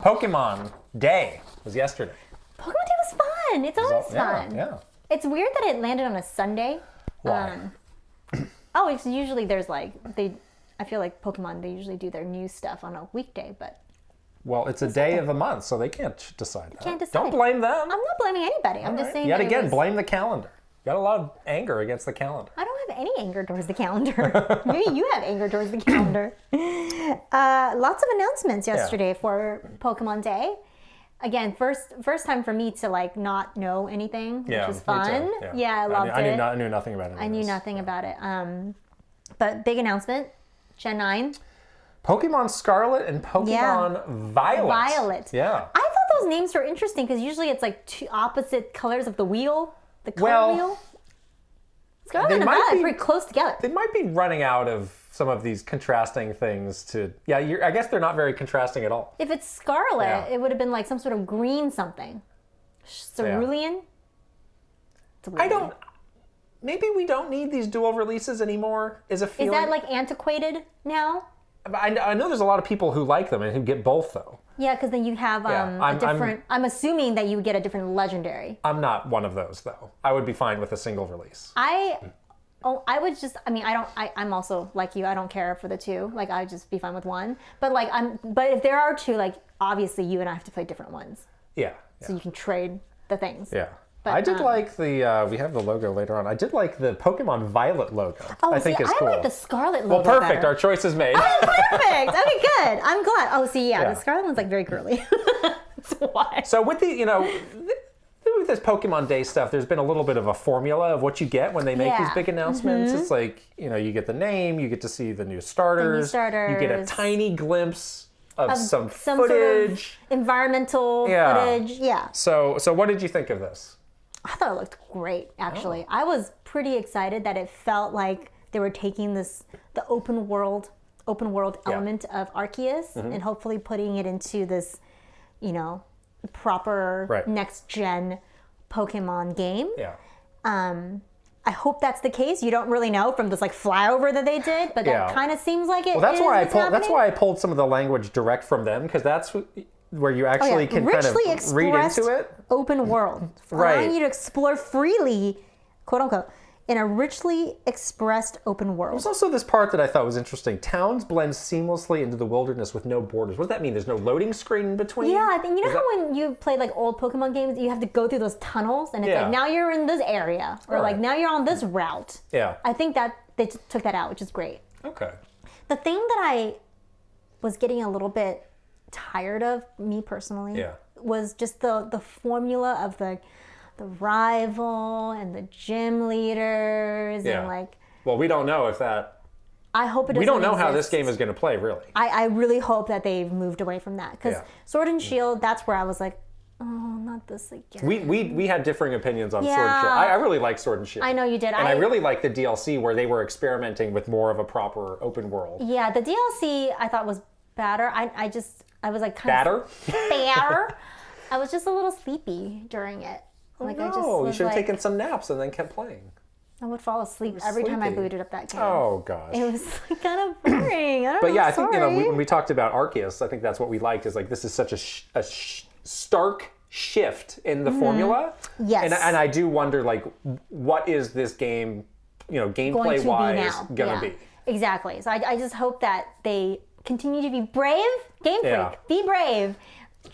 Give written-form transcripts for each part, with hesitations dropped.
Pokemon Day was yesterday. Pokemon Day was fun. It's always fun. Yeah. It's weird that it landed on a Sunday. Why? It's usually there's like I feel like Pokemon, they usually do their news stuff on a weekday, but Well, it's a day of a month, so they can't decide that. Can't decide. Don't blame them. I'm not blaming anybody. I'm just saying Yet that again, blame the calendar. Got a lot of anger against the calendar. I don't have any anger towards the calendar. Maybe you have anger towards the calendar. Lots of announcements yesterday for Pokemon Day. Again, first time for me to like not know anything, which was fun. Me too. I loved it. I knew nothing about it. I knew nothing about it. But big announcement, Gen 9. Pokemon Scarlet and Pokemon Violet. Yeah. I thought those names were interesting because usually it's like two opposite colors of the wheel, the color wheel. Scarlet and Violet are pretty close together. They might be running out of some of these contrasting things to... Yeah, I guess they're not very contrasting at all. If it's Scarlet, it would have been like some sort of green something. Cerulean? I don't... Maybe we don't need these dual releases anymore, is a feeling. Is that like antiquated now? I know there's a lot of people who like them and who get both, though. Yeah, because then you have a different... I'm assuming that you would get a different legendary. I'm not one of those, though. I would be fine with a single release. I would just... I mean, I'm also like you. I don't care for the two. Like, I'd just be fine with one. But like, but if there are two, like, obviously you and I have to play different ones. Yeah. So you can trade the things. Yeah. But, I did like the, we have the logo later on. I did like the Pokemon Violet logo. Oh, I think it's cool. I like the Scarlet logo Well, perfect. better. Our choice is made. Oh, perfect. Okay, good. I'm glad. Oh, see, the Scarlet one's like very girly. That's why. So with the, with this Pokemon Day stuff, there's been a little bit of a formula of what you get when they make these big announcements. It's like, you get the name, you get to see the new starters. You get a tiny glimpse of some footage. Sort of environmental footage. Yeah. So what did you think of this? I thought it looked great, actually. I was pretty excited that it felt like they were taking the open world element of Arceus and hopefully putting it into this, proper next gen Pokemon game. Yeah. I hope that's the case. You don't really know from this like flyover that they did, but that kind of seems like it. Well, that's why I pulled some of the language direct from them, because that's where you actually can kind of read into it. Open world, allowing you to explore freely, quote unquote, in a richly expressed open world. There's also this part that I thought was interesting. Towns blend seamlessly into the wilderness with no borders. What does that mean? There's no loading screen in between? Yeah, I think how when you played like old Pokemon games, you have to go through those tunnels, and it's like now you're in this area, or like now you're on this route. Yeah. I think that they took that out, which is great. Okay. The thing that I was getting a little bit tired of, me personally, was just the formula of the rival and the gym leaders and like. Well, we don't know if that. I hope it doesn't. We don't know how this game is going to play, really. I really hope that they've moved away from that, because Sword and Shield, that's where I was like, oh, not this again. We had differing opinions on Sword and Shield. I really like Sword and Shield. I know you did. And I really like the DLC where they were experimenting with more of a proper open world. Yeah, the DLC I thought was better. I was like kind of better. I was just a little sleepy during it. Like you should have taken some naps and then kept playing. I would fall asleep every time I booted up that game. Oh gosh, it was like kind of boring. I don't know. But I think when we talked about Arceus, I think that's what we liked. Is like this is such a stark shift in the formula. Yes, and I do wonder like what is this game, gameplay wise, gonna be? Exactly. So I just hope that they continue to be brave. Game Freak, be brave.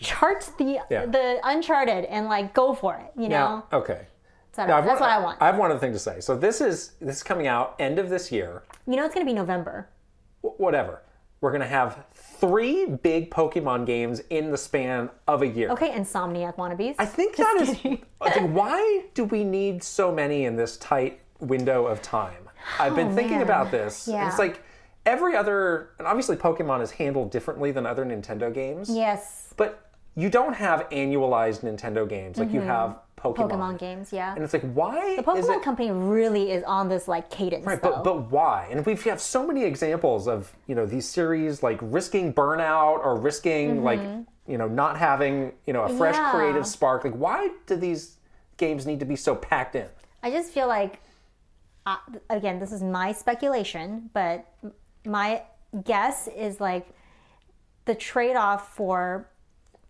Chart the Uncharted and like go for it. Okay. So that's what I want. I have one other thing to say. So this is coming out end of this year. It's going to be November. Whatever. We're going to have 3 big Pokemon games in the span of a year. Okay, Insomniac wannabes. I think that is. I think, why do we need so many in this tight window of time? I've been thinking about this. Yeah. It's like every other, and obviously Pokemon is handled differently than other Nintendo games. Yes. But you don't have annualized Nintendo games like you have Pokemon games, yeah. And it's like, why? The Pokemon company really is on this like cadence, right? Though. But why? And we have so many examples of these series like risking burnout or risking like not having a fresh creative spark. Like, why do these games need to be so packed in? I just feel like, again, this is my speculation, but my guess is like the trade-off for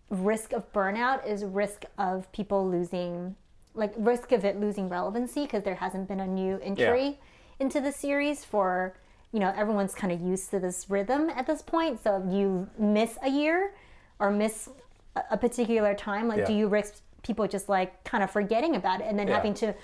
risk of burnout is risk of people losing, like risk of it losing relevancy because there hasn't been a new entry into the series for, everyone's kind of used to this rhythm at this point. So if you miss a year or miss a particular time, like do you risk people just like kind of forgetting about it and then having to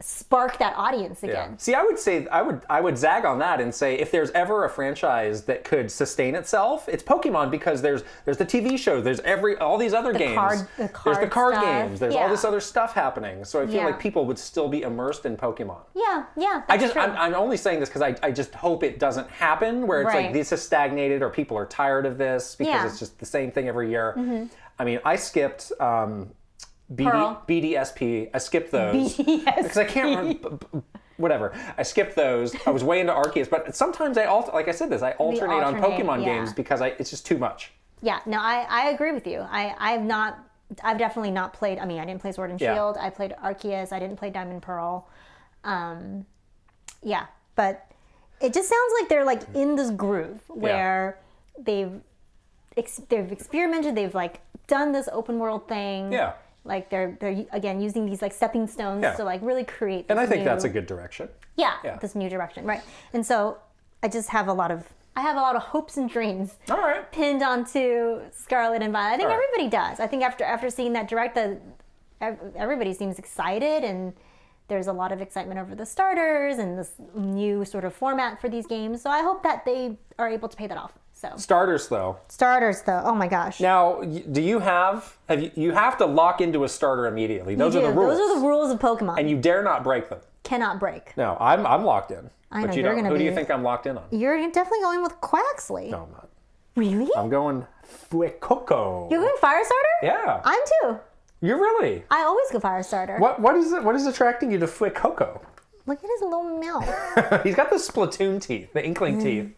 spark that audience again? See, I would say I would zag on that and say if there's ever a franchise that could sustain itself, it's Pokemon, because there's the TV show, there's all these other games, there's the card games, there's all this other stuff happening. So I feel like people would still be immersed in Pokemon. I'm only saying this because I just hope it doesn't happen where it's like this has stagnated or people are tired of this because it's just the same thing every year. I mean, I skipped BDSP. I skipped those because I can't remember. Whatever. I skipped those. I was way into Arceus, but sometimes I alternate on Pokemon games because it's just too much. Yeah. No, I agree with you. I've definitely not played. I mean, I didn't play Sword and Shield. I played Arceus. I didn't play Diamond Pearl. But it just sounds like they're like in this groove where they've experimented. They've like done this open world thing. Yeah. Like they're again using these like stepping stones to like really create. And I think that's a good direction. Yeah, this new direction, right? And so I just have a lot of hopes and dreams pinned onto Scarlet and Violet. I think everybody does. I think after seeing that direct, everybody seems excited, and there's a lot of excitement over the starters and this new sort of format for these games. So I hope that they are able to pay that off. So. Starters though. Oh my gosh. Now, do you have to lock into a starter immediately. Those are the rules. Those are the rules of Pokemon. And you dare not break them. Cannot break. No, I'm locked in. I know, you're going to be. Who do you think I'm locked in on? You're definitely going with Quaxley. No, I'm not. Really? I'm going Fuecoco. You're going Fire Starter? Yeah. I'm too. You're really? I always go Fire Starter. What is attracting you to Fuecoco? Look at his little mouth. He's got the Splatoon teeth, the Inkling teeth.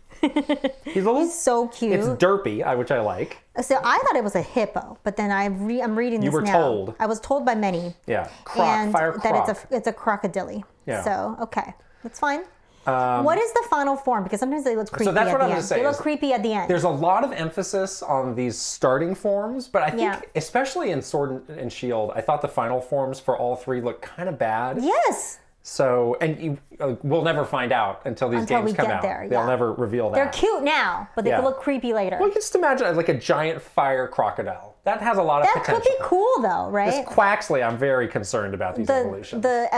He's so cute. It's derpy, which I like. So I thought it was a hippo, but then I'm reading this now. You were told. I was told by many. Yeah, that it's a crocodile. Yeah. So okay, that's fine. What is the final form? Because sometimes they look creepy. So that's what I'm going to say. They look creepy at the end. There's a lot of emphasis on these starting forms, but I think, especially in Sword and Shield, I thought the final forms for all three look kind of bad. Yes. So, and we'll never find out until these games come out. They'll never reveal that. They're cute now, but they could look creepy later. Well, you can just imagine like a giant fire crocodile. That has a lot of potential. That could be cool, though, right? This Quaxley, I'm very concerned about these evolutions. The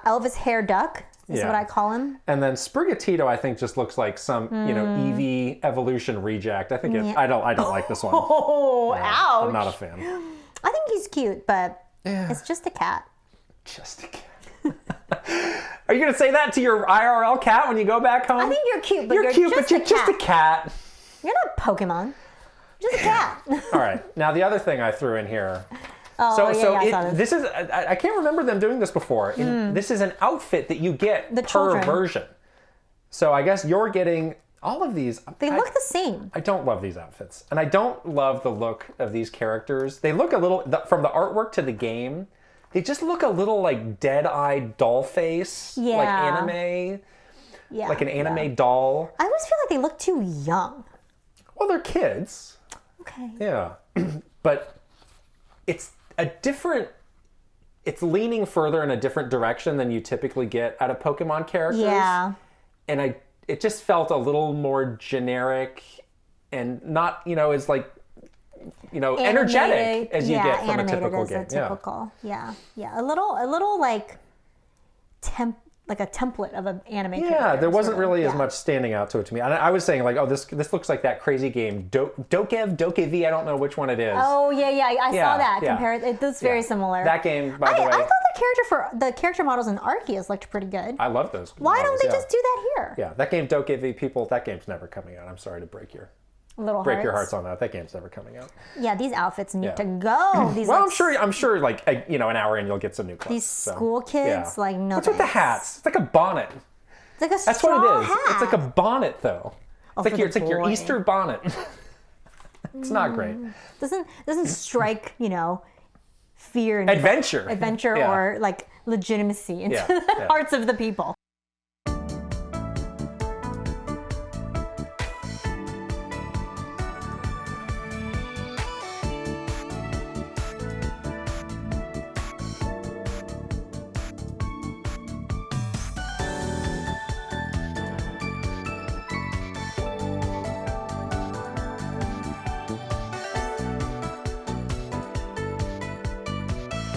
Elvis hair duck is what I call him. And then Sprigatito, I think, just looks like some Eevee evolution reject. I think I don't like this one. Oh, ouch! I'm not a fan. I think he's cute, but it's just a cat. Just a cat. Are you going to say that to your IRL cat when you go back home? I think you're cute, but you're just a cat. You're not Pokemon. You're just a cat. All right. Now, the other thing I threw in here. This is, I can't remember them doing this before. This is an outfit that you get per version. So I guess you're getting all of these. They look the same. I don't love these outfits. And I don't love the look of these characters. They look a little, from the artwork to the game, they just look a little like dead-eyed doll face, like anime, like an anime doll. I always feel like they look too young. Well, they're kids. Okay. Yeah, but it's leaning further in a different direction than you typically get out of Pokemon characters. Yeah. And it just felt a little more generic and not, as like, energetic as you get from a typical game. Yeah. A little like a template of an anime character. Yeah, there wasn't really as much standing out to it to me. I was saying like, oh, this looks like that crazy game, Dokev, I don't know which one it is. Oh, yeah, I saw that. It looks very similar. That game, by the way. I thought the character models in Arceus looked pretty good. I love those. Why don't they just do that here? Yeah, that game, Dokev, people, that game's never coming out. I'm sorry to break your hearts on that. That game's never coming out. Yeah, it's these outfits need to go. I'm sure, like an hour in, you'll get some new clothes. These school kids, like no. What's with the hats? It's like a bonnet. It's like a straw That's what it is. hat. It's like a bonnet, though. It's like your Easter bonnet. It's not great. Doesn't strike fear and adventure or like legitimacy into the hearts of the people.